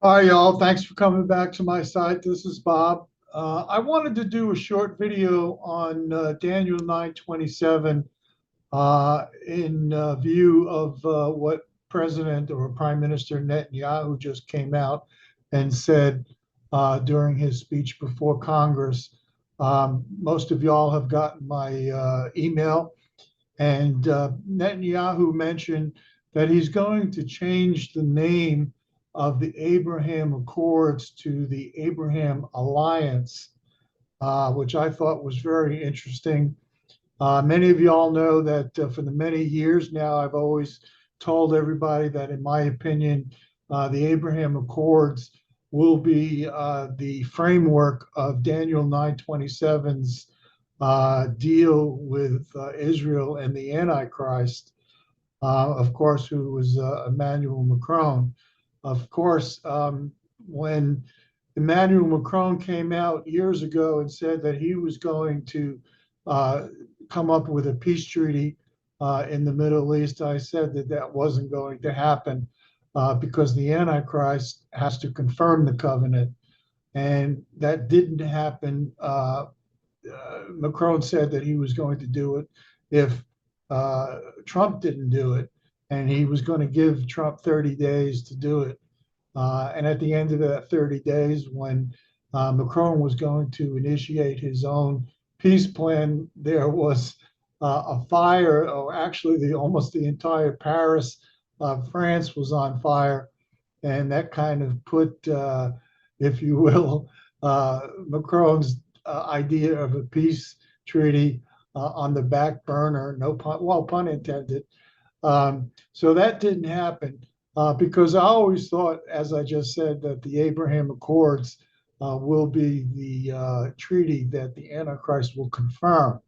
Hi, y'all. Thanks for coming back to my site. This is Bob. I wanted to do a short video on Daniel 9:27 in view of what President or Prime Minister Netanyahu just came out and said during his speech before Congress. Most of y'all have gotten my email, and Netanyahu mentioned that he's going to change the name of the Abraham Accords to the Abraham Alliance, which I thought was very interesting. Many of you all know that for the many years now, I've always told everybody that, in my opinion, the Abraham Accords will be the framework of Daniel 9:27's deal with Israel and the Antichrist, of course, who was Emmanuel Macron. Of course, when Emmanuel Macron came out years ago and said that he was going to uh, come up with a peace treaty in the Middle East, I said that that wasn't going to happen because the Antichrist has to confirm the covenant. And that didn't happen. Macron said that he was going to do it if Trump didn't do it, and he was going to give Trump 30 days to do it. And at the end of that 30 days, when Macron was going to initiate his own peace plan, there was a fire, or actually, almost the entire Paris, France was on fire, and that kind of put, if you will, Macron's idea of a peace treaty on the back burner. No pun, well, pun intended. So that didn't happen because I always thought, as I just said, that the Abraham Accords will be the treaty that the Antichrist will confirm.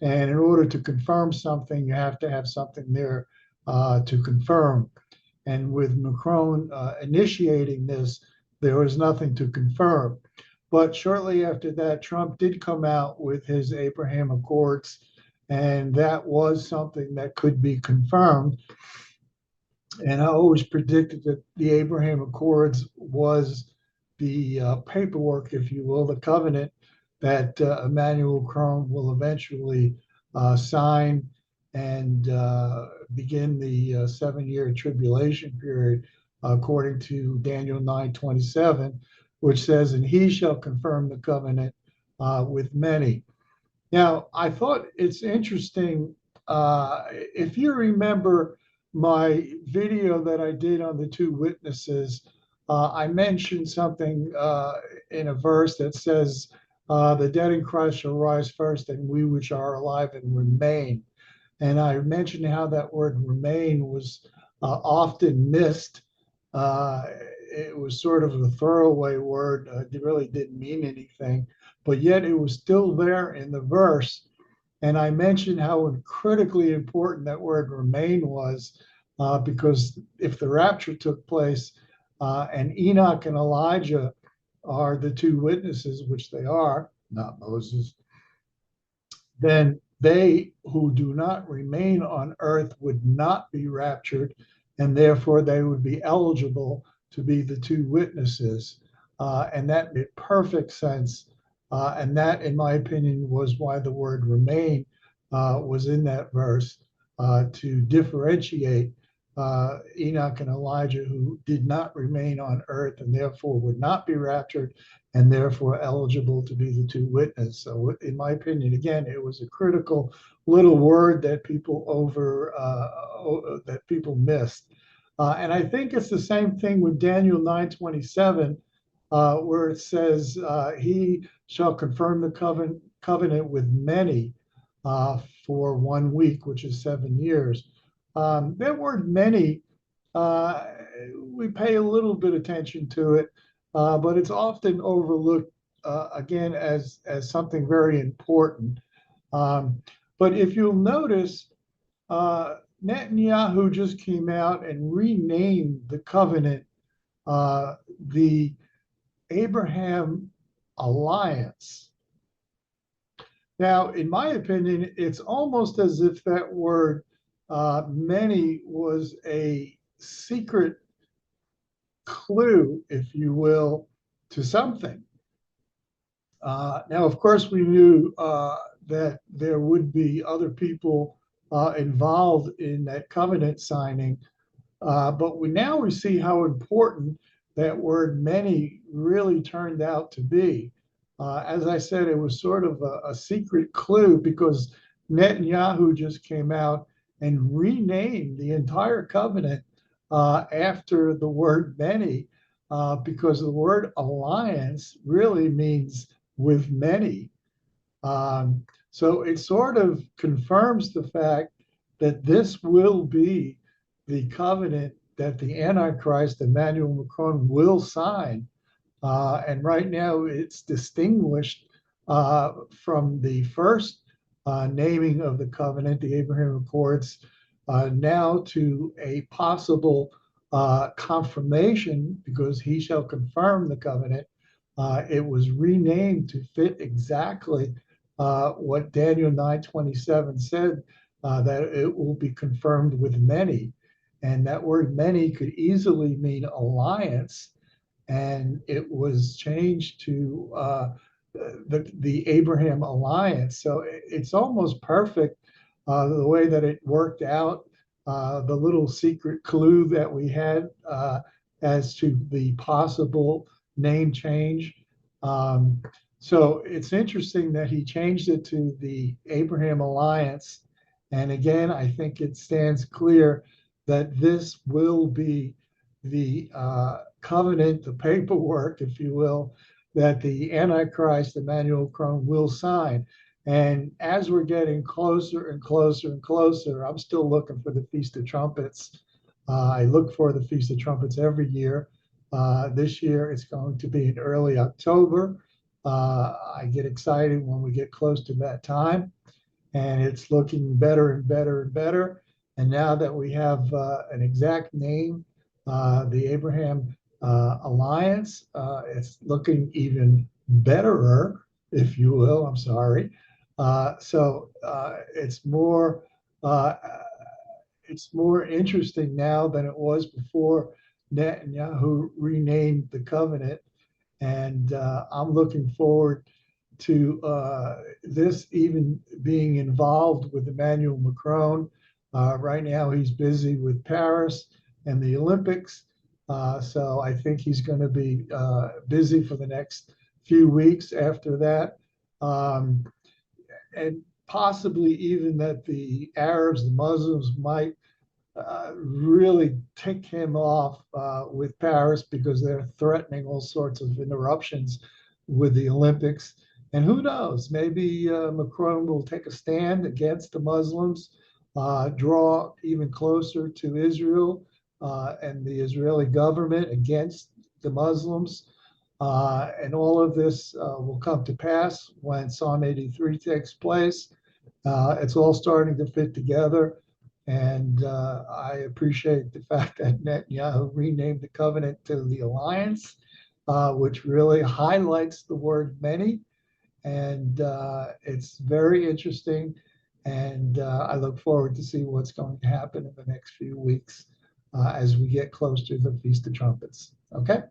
And in order to confirm something, you have to have something there to confirm. And with Macron initiating this, there was nothing to confirm. But shortly after that, Trump did come out with his Abraham Accords, and that was something that could be confirmed. And I always predicted that the Abraham Accords was the paperwork, if you will, the covenant that Emmanuel Macron will eventually sign and begin the 7 year tribulation period, according to Daniel 9:27, which says, "And he shall confirm the covenant with many." Now, I thought it's interesting. If you remember my video that I did on the two witnesses, I mentioned something in a verse that says, "The dead in Christ shall rise first, and we which are alive and remain." And I mentioned how that word remain was often missed. Uh, it was sort of a throwaway word, it really didn't mean anything, but yet it was still there in the verse. And I mentioned how critically important that word remain was, because if the rapture took place and Enoch and Elijah are the two witnesses, which they are, not Moses, then they who do not remain on earth would not be raptured, and therefore they would be eligible to be the two witnesses. And that made perfect sense. And that, in my opinion, was why the word remain was in that verse to differentiate Enoch and Elijah, who did not remain on earth and therefore would not be raptured, and therefore eligible to be the two witnesses. So, in my opinion, again, it was a critical little word that people missed. And I think it's the same thing with Daniel 9:27, where it says, "He shall confirm the covenant with many for 1 week, which is 7 years." That word "many," uh, we pay a little bit attention to it, but it's often overlooked again as something very important. Um, but if you'll notice, uh, Netanyahu just came out and renamed the covenant the Abraham Alliance. Now, in my opinion, it's almost as if that word "many" was a secret clue, if you will, to something. Now, of course, we knew that there would be other people involved in that covenant signing, but we see how important that word many really turned out to be. As I said, it was sort of a secret clue because Netanyahu just came out and renamed the entire covenant after the word many, because the word alliance really means with many. So it sort of confirms the fact that this will be the covenant that the Antichrist, Emmanuel Macron, will sign. And right now it's distinguished from the first naming of the covenant, the Abraham Accords, now to a possible confirmation because he shall confirm the covenant. It was renamed to fit exactly what Daniel 9:27 said, that it will be confirmed with many. And that word many could easily mean alliance, and it was changed to the Abraham alliance. So it's almost perfect the way that it worked out. The little secret clue that we had as to the possible name change. Um, so it's interesting that he changed it to the Abraham Alliance. And again, I think it stands clear that this will be the covenant, the paperwork, if you will, that the Antichrist, Emmanuel Macron, will sign. And as we're getting closer and closer and closer, I'm still looking for the Feast of Trumpets. I look for the Feast of Trumpets every year. This year it's going to be in early October. I get excited when we get close to that time, and it's looking better and better and better. And now that we have an exact name, the Abraham Alliance, it's looking even betterer, if you will. I'm sorry. Uh, it's more interesting now than it was before Netanyahu renamed the covenant, and I'm looking forward to this even being involved with Emmanuel Macron. Right now, he's busy with Paris and the Olympics. So I think he's going to be busy for the next few weeks after that. Um, and possibly even that the Arabs, the Muslims might really tick him off with Paris because they're threatening all sorts of interruptions with the Olympics. And who knows, maybe Macron will take a stand against the Muslims, draw even closer to Israel and the Israeli government against the Muslims. And all of this will come to pass when Psalm 83 takes place. It's all starting to fit together. And I appreciate the fact that Netanyahu renamed the covenant to the alliance, which really highlights the word many. And it's very interesting. And I look forward to see what's going to happen in the next few weeks as we get close to the Feast of Trumpets. Okay.